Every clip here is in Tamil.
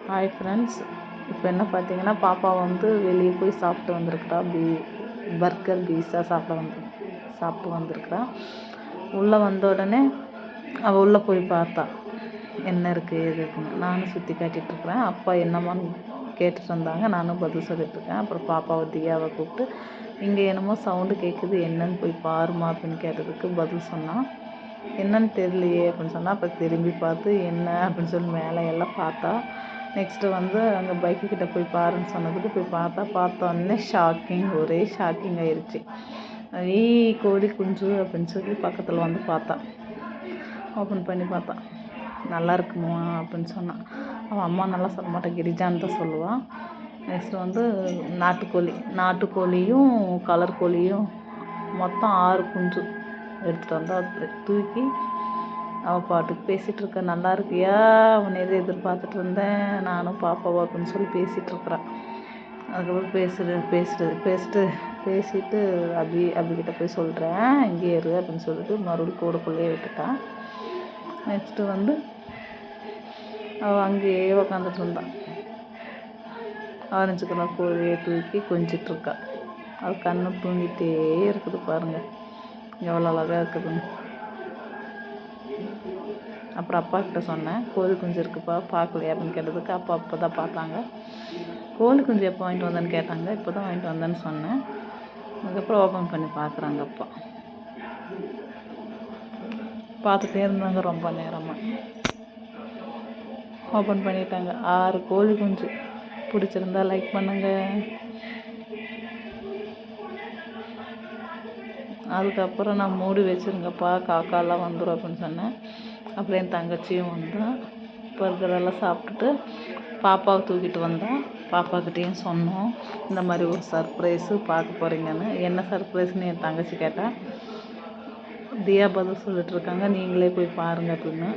ஹாய் ஃப்ரெண்ட்ஸ், இப்போ என்ன பார்த்தீங்கன்னா, பாப்பா வந்து வெளியே போய் சாப்பிட்டு வந்திருக்கிறா. பர்கர் பீஸா சாப்பிட்டு வந்திருக்கிறா. உள்ளே வந்த உடனே அவள் உள்ளே போய் பார்த்தா என்ன இருக்குது எது இருக்குன்னு. நானும் சுற்றி காட்டிகிட்ருக்குறேன். அப்பா என்னம்மான்னு கேட்டுட்டு இருந்தாங்க. நானும் பதில் சொல்லிகிட்ருக்கேன். அப்புறம் பாப்பாவை தியாவை கூப்பிட்டு, இங்கே என்னமோ சவுண்டு கேட்குது, என்னன்னு போய் பாருமா அப்படின்னு கேட்டதுக்கு பதில் சொன்னான். என்னன்னு தெரியலையே அப்படின்னு சொன்னால், அப்புறம் திரும்பி பார்த்து என்ன அப்படின்னு சொல்லி மேலே எல்லாம் பார்த்தா. நெக்ஸ்ட்டு வந்து அங்கே பைக்குக்கிட்ட போய் பாருன்னு சொன்னதுக்கு போய் பார்த்தோன்னே ஒரே ஷாக்கிங் ஆயிடுச்சு. கோழி குஞ்சு அப்படின்னு சொல்லி பக்கத்தில் வந்து பார்த்தா. ஓப்பன் பண்ணி பார்த்தா. நல்லா இருக்குமா அப்படின்னு சொன்னான். அவன் அம்மா நல்லா சொல்ல மாட்டான், கிரிஜான்னு தான் சொல்லுவான். நெக்ஸ்ட்டு வந்து நாட்டுக்கோழியும் கலர் கோழியும் மொத்தம் 6 குஞ்சு எடுத்துகிட்டு வந்து அதை தூக்கி அவள் பாட்டுக்கு பேசிகிட்டு இருக்கா. நல்லா இருக்கியா, உன்னை எது எதிர்பார்த்துட்டு இருந்தேன் நானும் பாப்பாவா அப்படின்னு சொல்லி பேசிகிட்ருக்குறான். அதுக்கப்புறம் பேசிட்டு அபிகிட்ட போய் சொல்கிறேன், இங்கே இரு அப்படின்னு சொல்லிட்டு மறுபடியும் கூடக்குள்ளேயே விட்டுட்டான். நெக்ஸ்ட்டு வந்து அவள் அங்கேயே உக்காந்துட்டு இருந்தான். ஆரஞ்சு கலர் கோழியை தூக்கி கொஞ்சிட்ருக்கா. அது கண்ணு தூங்கிட்டே இருக்குது பாருங்கள், எவ்வளோ அழகாக இருக்குதுன்னு. அப்புறம் அப்பா கிட்ட சொன்னேன், கோழி குஞ்சு இருக்குப்பா பார்க்கலையா அப்படின்னு கேட்டதுக்கு அப்போ தான் பார்த்தாங்க. கோழி குஞ்சு எப்போ வாங்கிட்டு வந்தேன்னு கேட்டாங்க. இப்போ தான் வாங்கிட்டு வந்தேன்னு சொன்னேன். அதுக்கப்புறம் ஓப்பன் பண்ணி பார்க்குறாங்க. அப்பா பார்த்துட்டே இருந்தாங்க ரொம்ப நேரமாக. ஓப்பன் பண்ணிட்டாங்க. 6 கோழி குஞ்சு. பிடிச்சிருந்தா லைக் பண்ணுங்கள். அதுக்கப்புறம் நான் மூடி வச்சுருங்கப்பா, காக்காலாம் வந்துடும் அப்படின்னு சொன்னேன். அப்புறம் என் தங்கச்சியும் வந்தால் பர்கரெல்லாம் சாப்பிட்டுட்டு பாப்பாவை தூக்கிட்டு வந்தால் பாப்பாக்கிட்டேயும் சொன்னோம், இந்த மாதிரி ஒரு சர்ப்ரைஸு பார்க்க போகிறீங்கன்னு. என்ன சர்ப்ரைஸ்ன்னு என் தங்கச்சி கேட்டால், தியா பதில் சொல்லிட்டுருக்காங்க, நீங்களே போய் பாருங்கள் அப்படின்னு.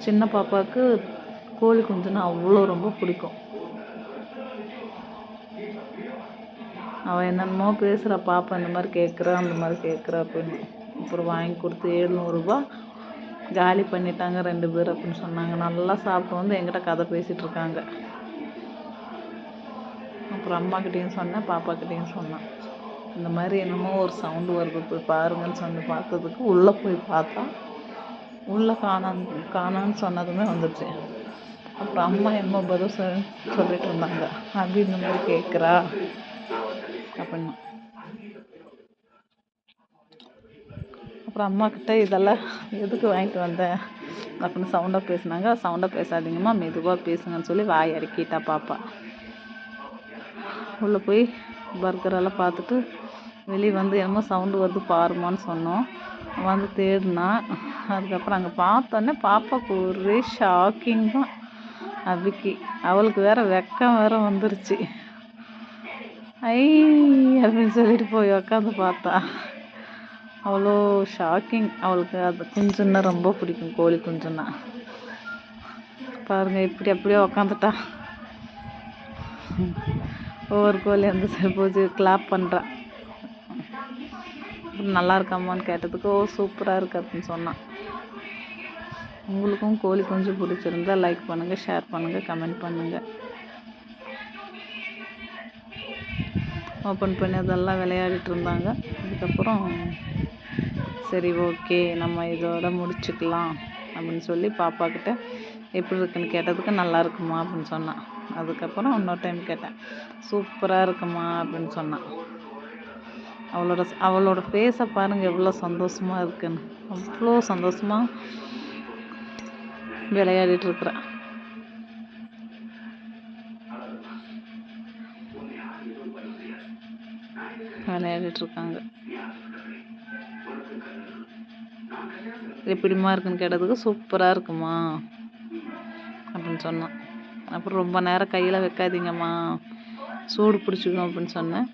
சின்ன பாப்பாவுக்கு கோழி குஞ்சுன்னா அவ்வளோ ரொம்ப பிடிக்கும். அவள் என்னென்னமோ பேசுகிறா, பாப்பா இந்த மாதிரி கேட்குறா அந்த மாதிரி கேட்குறா அப்படின்னு. அப்புறம் வாங்கி கொடுத்து 700 ரூபா காலி பண்ணிட்டாங்க 2 பேர் அப்படின்னு சொன்னாங்க. நல்லா சாப்பிட்டு வந்து என்கிட்ட கதை பேசிகிட்ருக்காங்க. அப்புறம் அம்மாக்கிட்டேயும் சொன்னேன், பாப்பாக்கிட்டேயும் சொன்னேன், இந்த மாதிரி என்னமோ ஒரு சவுண்டு வருது போய் பாருங்கன்னு சொல்லி பார்த்ததுக்கு உள்ளே போய் பார்த்தா உள்ளே காணான்னு சொன்னதுமே வந்துடுச்சு. அப்புறம் அம்மா பதில் சொல்லிட்டு இருந்தாங்க, அப்படி இந்த மாதிரி கேட்குறா அப்படின்னு. அப்புறம் அம்மாக்கிட்ட இதெல்லாம் எதுக்கு வாங்கிட்டு வந்தேன் அப்படின்னு சவுண்டாக பேசினாங்க. சவுண்டாக பேசாதீங்கம்மா, மெதுவாக பேசுங்கன்னு சொல்லி வாய் அடக்கிட்டா பாப்பா. உள்ளே போய் பர்கரெல்லாம் பார்த்துட்டு வெளியே வந்து என்னமோ சவுண்டு வருது பாருமான்னு சொன்னோம். வந்து தேடினா. அதுக்கப்புறம் அங்கே பார்த்தோன்னே பாப்பாவுக்கு ஒரே ஷாக்கிங் தான். அபிக்கு அவளுக்கு வேறு வெக்கம் வேறு வந்துருச்சு. அப்படின்னு சொல்லிட்டு போய் உக்காந்து பார்த்தா. அவ்வளோ ஷாக்கிங். அவளுக்கு அது குஞ்சுன்னா ரொம்ப பிடிக்கும், கோழி குஞ்சுன்னா. பாருங்கள், அப்படியே உக்காந்துட்டா. ஒவ்வொரு கோழி வந்து போச்சு கிளாப் பண்ணுறான். நல்லா இருக்காமான்னு கேட்டதுக்கு சூப்பராக இருக்கு அப்படின்னு சொன்னான். உங்களுக்கும் கோழி குஞ்சு பிடிச்சிருந்தா லைக் பண்ணுங்கள், ஷேர் பண்ணுங்கள், கமெண்ட் பண்ணுங்கள். ஓப்பன் பண்ணி அதெல்லாம் விளையாடிட்டு இருந்தாங்க. அதுக்கப்புறம் சரி ஓகே நம்ம இதோட முடிச்சுக்கலாம் அப்படின்னு சொல்லி பாப்பாக்கிட்ட எப்படி இருக்குன்னு கேட்டதுக்கு நல்லா இருக்குமா அப்படின்னு சொன்னான். அதுக்கப்புறம் இன்னொரு டைம் கேட்டேன், சூப்பராக இருக்குமா அப்படின்னு சொன்னான். அவளோட ஃபேஸை பாருங்கள் எவ்வளோ சந்தோஷமாக இருக்குன்னு. அவ்வளோ சந்தோஷமாக விளையாடிட்டுருக்குறான். விளையாடிட்டுருக்காங்க. எப்படிமா இருக்குன்னு கேட்டதுக்கு சூப்பராக இருக்குமா அப்படின்னு சொன்னான். அப்புறம் ரொம்ப நேரம் கையில் வைக்காதீங்கம்மா, சூடு பிடிச்சிக்கும் அப்படின்னு சொன்னேன்.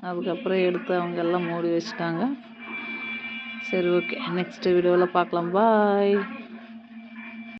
அதுக்கப்புறம் எடுத்து அவங்க எல்லாம் மூடி வச்சுட்டாங்க. சரி ஓகே, நெக்ஸ்ட் வீடியோவில் பார்க்கலாம். பாய்.